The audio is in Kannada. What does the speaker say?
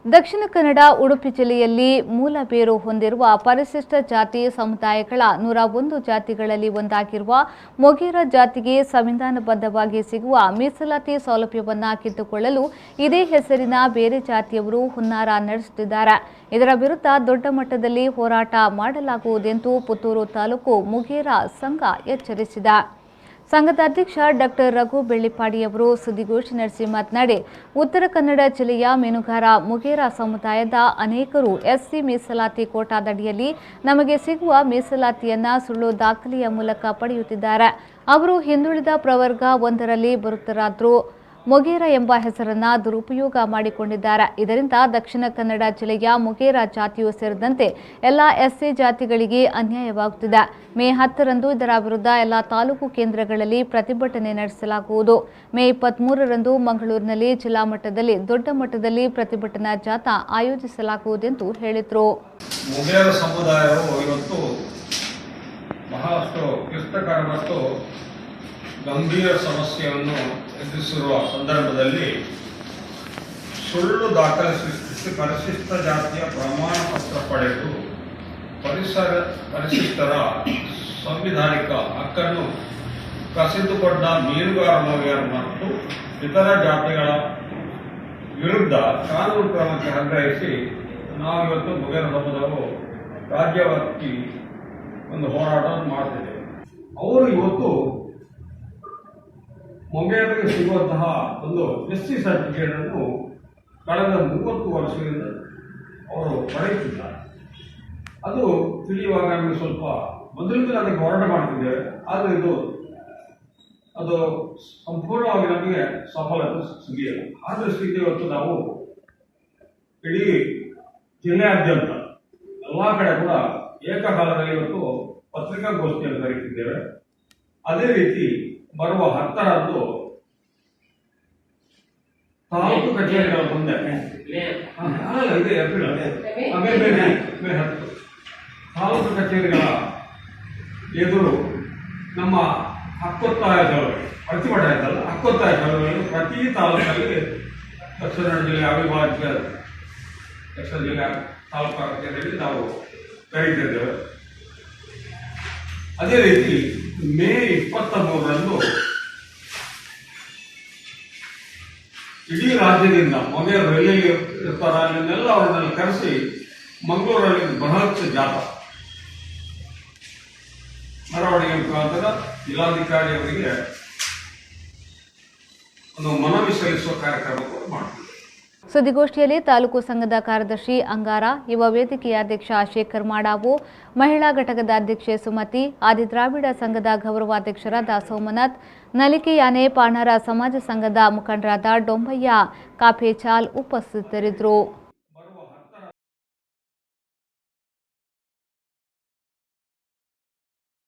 ದಕ್ಷಿಣ ಕನ್ನಡ ಉಡುಪಿ ಜಿಲ್ಲೆಯಲ್ಲಿ ಮೂಲ ಬೇರು ಹೊಂದಿರುವ ಪರಿಶಿಷ್ಟ ಜಾತಿ ಸಮುದಾಯಗಳ 101 ಜಾತಿಗಳಲ್ಲಿ ಒಂದಾಗಿರುವ ಮೊಗೇರ ಜಾತಿಗೆ ಸಂವಿಧಾನಬದ್ಧವಾಗಿ ಸಿಗುವ ಮೀಸಲಾತಿ ಸೌಲಭ್ಯವನ್ನು ಕಿತ್ತುಕೊಳ್ಳಲು ಇದೇ ಹೆಸರಿನ ಬೇರೆ ಜಾತಿಯವರು ಹುನ್ನಾರ ನಡೆಸುತ್ತಿದ್ದಾರೆ. ಇದರ ವಿರುದ್ಧ ದೊಡ್ಡ ಮಟ್ಟದಲ್ಲಿ ಹೋರಾಟ ಮಾಡಲಾಗುವುದೆಂದು ಪುತ್ತೂರು ತಾಲೂಕು ಮೊಗೇರ ಸಂಘ ಎಚ್ಚರಿಸಿದೆ. ಸಂಘದ ಅಧ್ಯಕ್ಷ ಡಾಕ್ಟರ್ ರಘು ಬೆಳ್ಳಿಪಾಡಿಯವರು ಸುದ್ದಿಗೋಷ್ಠಿ ನಡೆಸಿ ಮಾತನಾಡಿ, ಉತ್ತರ ಕನ್ನಡ ಜಿಲ್ಲೆಯ ಮೀನುಗಾರ ಮೊಗೇರ ಸಮುದಾಯದ ಅನೇಕರು ಎಸ್ಸಿ ಮೀಸಲಾತಿ ಕೋಟಾದಡಿಯಲ್ಲಿ ನಮಗೆ ಸಿಗುವ ಮೀಸಲಾತಿಯನ್ನ ಸುಳ್ಳು ದಾಖಲೆಯ ಮೂಲಕ ಪಡೆಯುತ್ತಿದ್ದಾರೆ. ಅವರು ಹಿಂದುಳಿದ ಪ್ರವರ್ಗ 1ರಲ್ಲಿ ಬರುತ್ತರಾದರೂ ಮೊಗೇರ ಎಂಬ ಹೆಸರನ್ನ ದುರುಪಯೋಗ ಮಾಡಿಕೊಂಡಿದ್ದಾರೆ. ಇದರಿಂದ ದಕ್ಷಿಣ ಕನ್ನಡ ಜಿಲ್ಲೆಯ ಮೊಗೇರ ಜಾತಿಯೂ ಸೇರಿದಂತೆ ಎಲ್ಲ ಎಸ್ಸಿ ಜಾತಿಗಳಿಗೆ ಅನ್ಯಾಯವಾಗುತ್ತಿದೆ. ಮೇ 10ರಂದು ಇದರ ವಿರುದ್ಧ ಎಲ್ಲ ತಾಲೂಕು ಕೇಂದ್ರಗಳಲ್ಲಿ ಪ್ರತಿಭಟನೆ ನಡೆಸಲಾಗುವುದು. ಮೇ 23ರಂದು ಮಂಗಳೂರಿನಲ್ಲಿ ಜಿಲ್ಲಾ ಮಟ್ಟದಲ್ಲಿ ದೊಡ್ಡ ಮಟ್ಟದಲ್ಲಿ ಪ್ರತಿಭಟನಾ ಜಾಥಾ ಆಯೋಜಿಸಲಾಗುವುದೆಂದು ಹೇಳಿದರು. ಮೊಗೇರ ಸಮುದಾಯವು ಇವತ್ತು ಬಹಳಷ್ಟು ಕ್ಲಿಷ್ಟಕರ ಮತ್ತು ಗಂಭೀರ ಸಮಸ್ಯೆಯನ್ನು ಎದುರಿಸಿರುವ ಸಂದರ್ಭದಲ್ಲಿ ಸುಳ್ಳು ದಾಖಲೆ ಸೃಷ್ಟಿಸಿ ಪರಿಶಿಷ್ಟ ಜಾತಿಯ ಪ್ರಮಾಣ ಪತ್ರ ಪಡೆದು ಪರಿಶಿಷ್ಟರ ಸಂವಿಧಾನಿಕ ಹಕ್ಕನ್ನು ಕಸಿದುಕೊಂಡ ಮೀನುಗಾರ ಮೊಗೇರ್ ಮತ್ತು ಇತರ ಜಾತಿಗಳ ವಿರುದ್ಧ ಕಾನೂನು ಕ್ರಮಕ್ಕೆ ಆಗ್ರಹಿಸಿ ನಾವಿವತ್ತು ಮೊಗೇರ ಸಮುದಾಯವು ರಾಜ್ಯವ್ಯಾಪಿ ಒಂದು ಹೋರಾಟವನ್ನು ಮಾಡ್ತಿದ್ದೇವೆ. ಅವರು ಇವತ್ತು ಮೊಗೇರಿಗೆ ಸಿಗುವಂತಹ ಒಂದು ಎಸ್ಸಿ ಸರ್ಟಿಫಿಕೇಟ್ ಅನ್ನು ಕಳೆದ 30 ವರ್ಷದಿಂದ ಅವರು ಪಡೆಯುತ್ತಿದ್ದಾರೆ. ಅದು ತಿಳಿಯುವಾಗ ನಮಗೆ ಸ್ವಲ್ಪ ಮೊದಲಿಂದ ಅದಕ್ಕೆ ಹೋರಾಟ ಮಾಡ್ತಿದ್ದೇವೆ. ಆದರೆ ಅದು ಸಂಪೂರ್ಣವಾಗಿ ನಮಗೆ ಸಫಲತೆ ಸಿಗಲಿಲ್ಲ. ಆ ದೃಷ್ಟಿಯಿಂದ ಇವತ್ತು ನಾವು ಇಡೀ ಜಿಲ್ಲೆಯಾದ್ಯಂತ ಎಲ್ಲ ಕಡೆ ಕೂಡ ಏಕಕಾಲದಲ್ಲಿ ಇವತ್ತು ಪತ್ರಿಕಾಗೋಷ್ಠಿಯನ್ನು ಕರೆಯುತ್ತಿದ್ದೇವೆ. ಅದೇ ರೀತಿ ಬರುವ 10ರಂದು ತಾಲೂಕು ಕಚೇರಿಗಳ ಮುಂದೆ ತಾಲೂಕು ಕಚೇರಿಗಳ ಎದುರು ನಮ್ಮ ಹಕ್ಕೊತ್ತಾಯ ಚಳವಳಿ ಪ್ರತಿಭಟನೆ ಆಯ್ತಲ್ಲ, ಹಕ್ಕೊತ್ತಾಯ ಚಳವಳಿಯನ್ನು ಪ್ರತಿ ತಾಲೂಕಿನಲ್ಲಿ ದಕ್ಷಿಣ ಕನ್ನಡ ಜಿಲ್ಲೆ ಅವಿಭಾಜ್ಯ ದಕ್ಷಿಣ ಜಿಲ್ಲೆ ತಾಲೂಕು ಕಚೇರಿಯಲ್ಲಿ ನಾವು ಕರೀತಿದ್ದೇವೆ. ಅದೇ ರೀತಿ ಮೇ 23ರಂದು ಇಡೀ ರಾಜ್ಯದಿಂದ ಮೊಗೇರು ಎಲ್ಲೆಲ್ಲಿ ಇರ್ತಾರ ಅಲ್ಲೆಲ್ಲ ಅವರನ್ನೆಲ್ಲ ಕರೆಸಿ ಮಂಗಳೂರಲ್ಲಿ ಬೃಹತ್ ಜಾಥಾ ಮೆರವಣಿಗೆ ಮುಖಾಂತರ ಜಿಲ್ಲಾಧಿಕಾರಿಯವರಿಗೆ ಒಂದು ಮನವಿ ಸಲ್ಲಿಸುವ ಕಾರ್ಯಕ್ರಮವನ್ನು ಮಾಡ್ತೀವಿ. ಸುದ್ದಿಗೋಷ್ಠಿಯಲ್ಲಿ ತಾಲೂಕು ಸಂಘದ ಕಾರ್ಯದರ್ಶಿ ಅಂಗಾರ, ಯುವ ವೇದಿಕೆಯ ಅಧ್ಯಕ್ಷ ಶೇಖರ್ ಮಾಡಾವು, ಮಹಿಳಾ ಘಟಕದ ಅಧ್ಯಕ್ಷೆ ಸುಮತಿ, ಆದಿದ್ರಾವಿಡ ಸಂಘದ ಗೌರವಾಧ್ಯಕ್ಷರಾದ ಸೋಮನಾಥ್, ನಲಿಕೆ ಯಾನೆ ಪಾಣಾರ ಸಮಾಜ ಸಂಘದ ಮುಖಂಡರಾದ ಡೊಂಬಯ್ಯ ಕಾಫೇಚಾಲ್ ಉಪಸ್ಥಿತರಿದ್ದರು.